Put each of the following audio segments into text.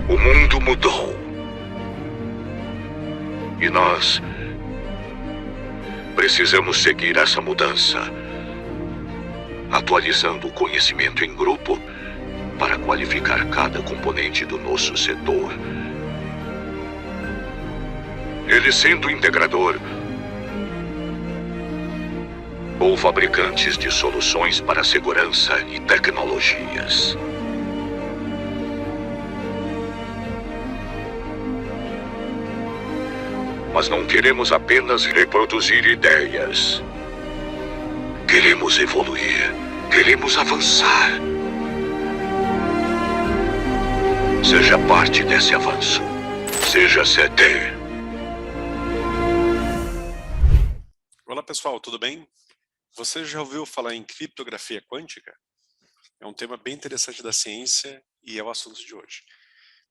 O mundo mudou. E nós precisamos seguir essa mudança, atualizando o conhecimento em grupo para qualificar cada componente do nosso setor. Ele sendo integrador ou fabricantes de soluções para segurança e tecnologias. Mas não queremos apenas reproduzir ideias. Queremos evoluir. Queremos avançar. Seja parte desse avanço. Seja CT. Olá pessoal, tudo bem? Você já ouviu falar em criptografia quântica? É um tema bem interessante da ciência e é o assunto de hoje.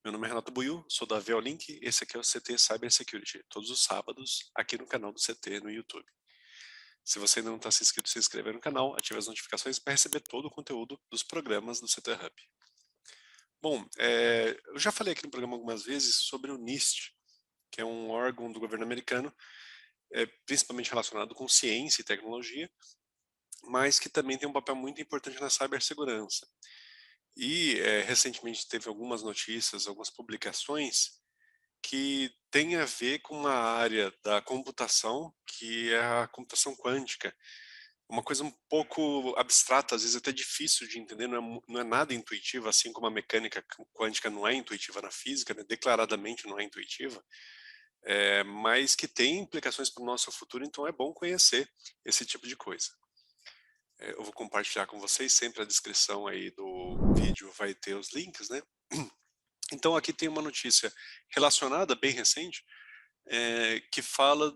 Meu nome é Renato Buiu, sou da Veolink e esse aqui é o CT Cybersecurity, todos os sábados aqui no canal do CT no YouTube. Se você ainda não está inscrito, se inscreva no canal, ative as notificações para receber todo o conteúdo dos programas do CT Hub. Bom, eu já falei aqui no programa algumas vezes sobre o NIST, que é um órgão do governo americano, principalmente relacionado com ciência e tecnologia, mas que também tem um papel muito importante na cibersegurança. E recentemente teve algumas notícias, algumas publicações que têm a ver com uma área da computação, que é a computação quântica. Uma coisa um pouco abstrata, às vezes até difícil de entender, não é nada intuitivo, assim como a mecânica quântica não é intuitiva na física, né? Declaradamente não é intuitiva, mas que tem implicações para o nosso futuro, então é bom conhecer esse tipo de coisa. Eu vou compartilhar com vocês, sempre a descrição aí do vídeo vai ter os links, né? Então aqui tem uma notícia relacionada, bem recente, que fala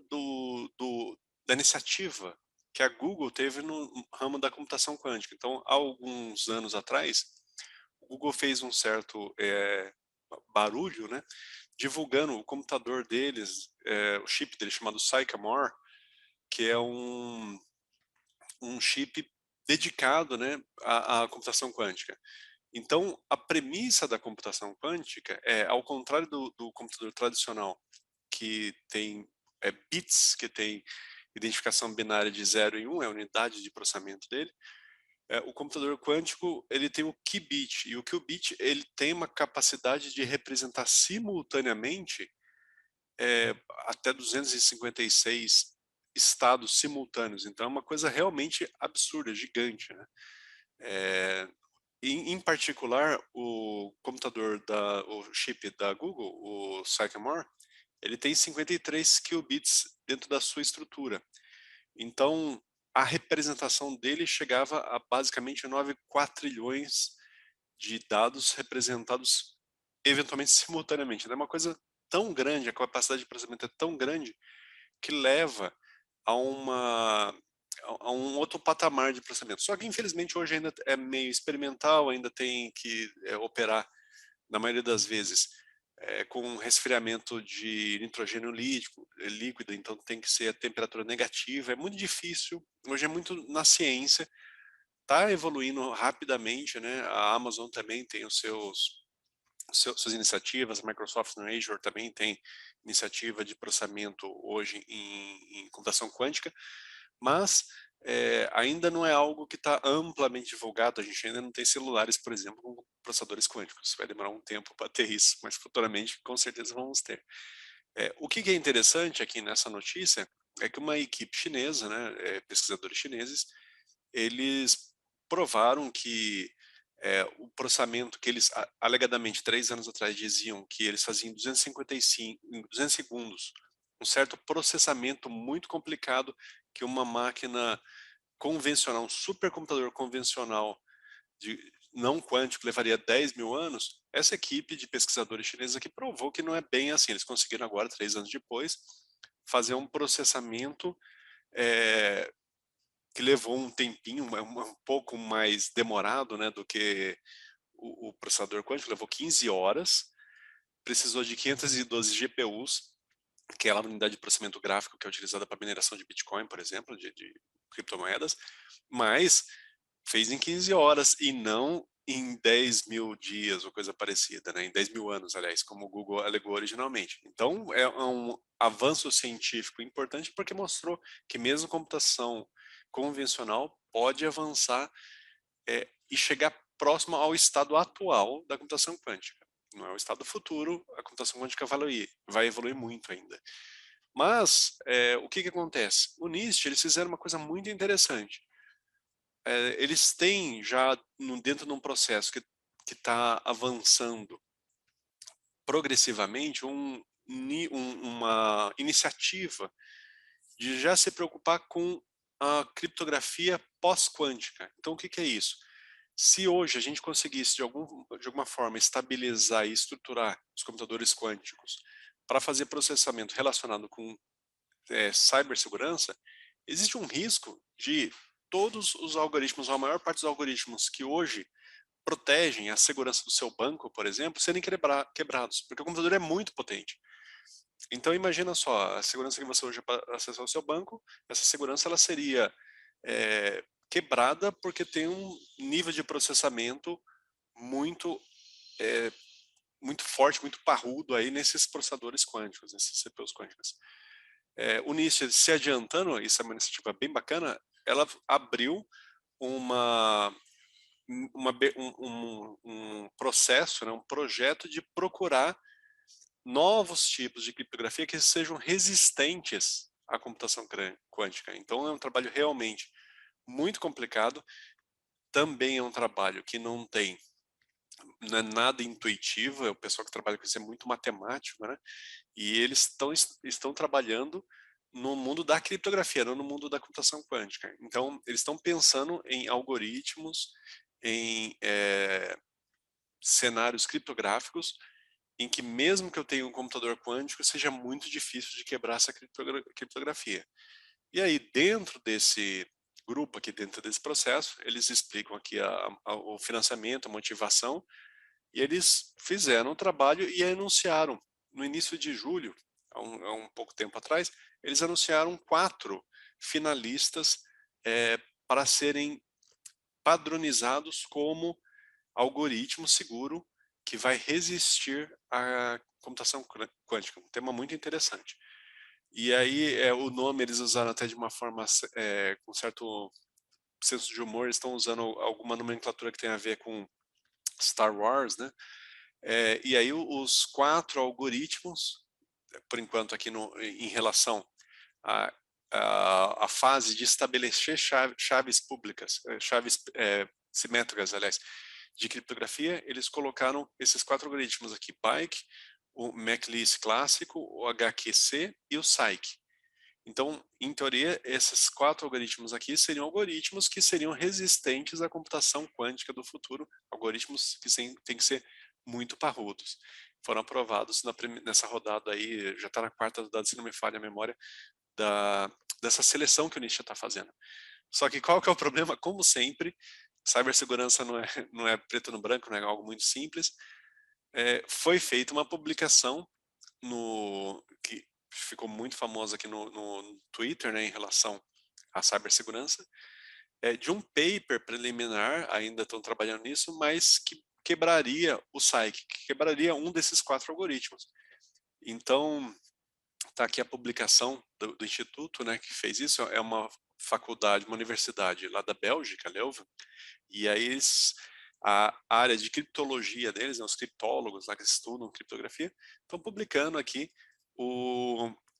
da iniciativa que a Google teve no ramo da computação quântica. Então, há alguns anos atrás, o Google fez um certo barulho, né? Divulgando o computador deles, o chip deles chamado Sycamore, que é um chip dedicado, né, à computação quântica. Então, a premissa da computação quântica é, ao contrário do computador tradicional, que tem bits, que tem identificação binária de 0 e 1, é a unidade de processamento dele, o computador quântico ele tem o qubit, e o qubit ele tem uma capacidade de representar simultaneamente até 256 estados simultâneos. Então é uma coisa realmente absurda, gigante, né? Em particular, o o chip da Google, o Sycamore, ele tem 53 qubits dentro da sua estrutura. Então, a representação dele chegava a basicamente 9 quatrilhões de dados representados eventualmente simultaneamente. É uma coisa tão grande, a capacidade de processamento é tão grande que leva a um outro patamar de processamento. Só que, infelizmente, hoje ainda é meio experimental, ainda tem que operar, na maioria das vezes, com resfriamento de nitrogênio líquido, então tem que ser a temperatura negativa. É muito difícil, hoje é muito na ciência, está evoluindo rapidamente, né? A Amazon também tem suas iniciativas, a Microsoft no Azure também tem iniciativa de processamento hoje em computação quântica, mas ainda não é algo que está amplamente divulgado. A gente ainda não tem celulares, por exemplo, com processadores quânticos. Vai demorar um tempo para ter isso, mas futuramente com certeza vamos ter. O que é interessante aqui nessa notícia é que uma equipe chinesa, né, pesquisadores chineses, eles provaram que o processamento que eles alegadamente 3 anos atrás diziam que eles faziam em 200 segundos, um certo processamento muito complicado que uma máquina convencional, um supercomputador convencional não quântico levaria 10 mil anos, essa equipe de pesquisadores chineses aqui provou que não é bem assim. Eles conseguiram agora, 3 anos depois, fazer um processamento que levou um tempinho, um pouco mais demorado, né, do que o processador quântico, levou 15 horas, precisou de 512 GPUs, que é a unidade de processamento gráfico que é utilizada para mineração de Bitcoin, por exemplo, de criptomoedas, mas fez em 15 horas e não em 10 mil dias ou coisa parecida, né? Em 10 mil anos, aliás, como o Google alegou originalmente. Então, é um avanço científico importante porque mostrou que mesmo computação convencional pode avançar e chegar próximo ao estado atual da computação quântica. Não é o estado futuro, a computação quântica vai evoluir muito ainda. Mas, o que acontece? O NIST, eles fizeram uma coisa muito interessante. Eles têm já dentro de um processo que está avançando progressivamente uma iniciativa de já se preocupar com a criptografia pós-quântica. Então, o que é isso? Se hoje a gente conseguisse, de alguma forma, estabilizar e estruturar os computadores quânticos para fazer processamento relacionado com cibersegurança, existe um risco de todos os algoritmos, ou a maior parte dos algoritmos que hoje protegem a segurança do seu banco, por exemplo, serem quebrados, porque o computador é muito potente. Então imagina só, a segurança que você usa para acessar o seu banco, essa segurança ela seria quebrada porque tem um nível de processamento muito muito forte, muito parrudo aí nesses processadores quânticos, nesses CPUs quânticos. O NIST se adiantando, isso é uma iniciativa bem bacana, ela abriu uma um processo, né, um projeto de procurar novos tipos de criptografia que sejam resistentes à computação quântica. Então é um trabalho realmente muito complicado, também é um trabalho que não é nada intuitivo, o pessoal que trabalha com isso é muito matemático, né? E eles estão trabalhando no mundo da criptografia, não no mundo da computação quântica. Então, eles estão pensando em algoritmos, em cenários criptográficos, em que mesmo que eu tenha um computador quântico, seja muito difícil de quebrar essa criptografia. E aí, dentro desse grupo, aqui dentro desse processo, eles explicam aqui o financiamento, a motivação, e eles fizeram o trabalho e anunciaram, no início de julho, há um pouco tempo atrás, eles anunciaram 4 finalistas para serem padronizados como algoritmo seguro que vai resistir à computação quântica. Um tema muito interessante. E aí, o nome eles usaram até de uma forma com certo senso de humor, eles estão usando alguma nomenclatura que tem a ver com Star Wars, né? E aí os 4 algoritmos, por enquanto aqui em relação à fase de estabelecer chaves públicas, chaves simétricas, aliás, de criptografia, eles colocaram esses 4 algoritmos aqui, BIKE, o MACLIS clássico, o HQC e o SAIC. Então, em teoria, esses 4 algoritmos aqui seriam algoritmos que seriam resistentes à computação quântica do futuro, algoritmos que têm que ser muito parrudos. Foram aprovados nessa rodada aí, já está na 4ª rodada, se não me falha a memória, dessa seleção que o NIST está fazendo. Só que qual que é o problema? Como sempre, cibersegurança não é preto no branco, não é algo muito simples. Foi feita uma publicação que ficou muito famosa aqui no Twitter, né, em relação à cibersegurança, de um paper preliminar, ainda estão trabalhando nisso, mas que quebraria o SAIC, que quebraria um desses 4 algoritmos. Então, está aqui a publicação do instituto, né, que fez isso, é uma faculdade, uma universidade lá da Bélgica, Leuven, e aí a área de criptologia deles, né, os criptólogos lá que estudam criptografia, estão publicando aqui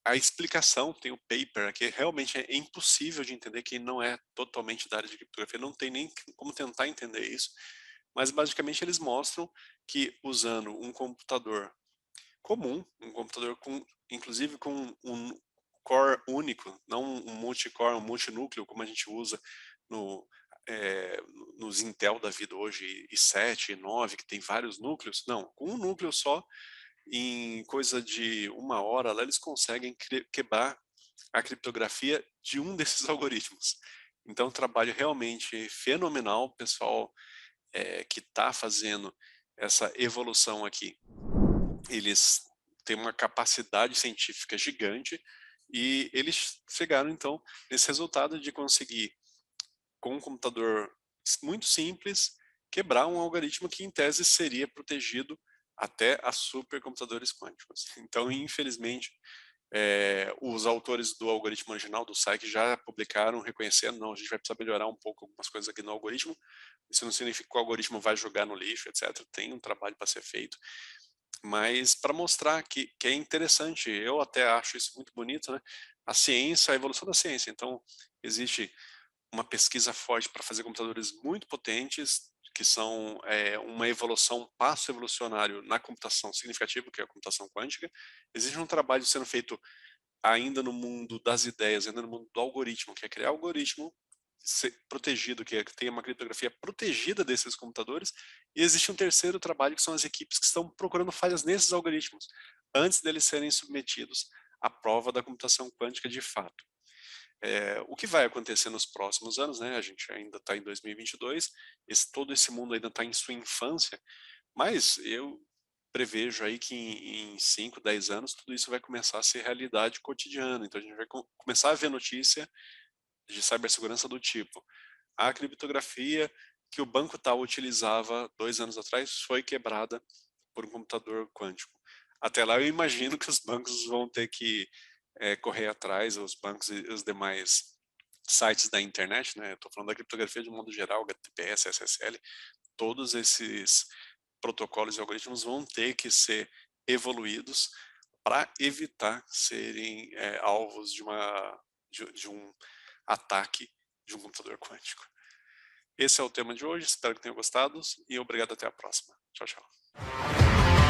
a explicação, tem o paper aqui, realmente é impossível de entender, quem não é totalmente da área de criptografia não tem nem como tentar entender isso, mas basicamente eles mostram que usando um computador comum, um computador inclusive com um core único, não um multicore, um multinúcleo, como a gente usa no, nos Intel da vida hoje, i7, i9, que tem vários núcleos. Não, com um núcleo só, em coisa de 1 hora, lá eles conseguem quebrar a criptografia de um desses algoritmos. Então, um trabalho realmente fenomenal, o pessoal que está fazendo essa evolução aqui. Eles têm uma capacidade científica gigante e eles chegaram, então, nesse resultado de conseguir, com um computador muito simples, quebrar um algoritmo que, em tese, seria protegido até a supercomputadores quânticos. Então, infelizmente, os autores do algoritmo original do Cyc já publicaram reconhecendo, não, a gente vai precisar melhorar um pouco algumas coisas aqui no algoritmo. Isso não significa que o algoritmo vai jogar no lixo, etc. Tem um trabalho para ser feito, mas para mostrar que é interessante, eu até acho isso muito bonito, né? A ciência, a evolução da ciência. Então, existe uma pesquisa forte para fazer computadores muito potentes, que são uma evolução, um passo evolucionário na computação significativo, que é a computação quântica. Existe um trabalho sendo feito ainda no mundo das ideias, ainda no mundo do algoritmo, que é criar algoritmo protegido, que tem uma criptografia protegida desses computadores, e existe um terceiro trabalho, que são as equipes que estão procurando falhas nesses algoritmos, antes deles serem submetidos à prova da computação quântica de fato. O que vai acontecer nos próximos anos, né? A gente ainda está em 2022, todo esse mundo ainda está em sua infância, mas eu prevejo aí que em 5, 10 anos tudo isso vai começar a ser realidade cotidiana. Então a gente vai começar a ver notícia de cibersegurança do tipo: a criptografia que o banco tal utilizava 2 anos atrás foi quebrada por um computador quântico. Até lá eu imagino que os bancos vão ter que correr atrás, os bancos e os demais sites da internet, né? Estou falando da criptografia de um modo geral, HTTPS, SSL, todos esses protocolos e algoritmos vão ter que ser evoluídos para evitar serem alvos de um ataque de um computador quântico. Esse é o tema de hoje, espero que tenham gostado e obrigado, até a próxima. Tchau, tchau.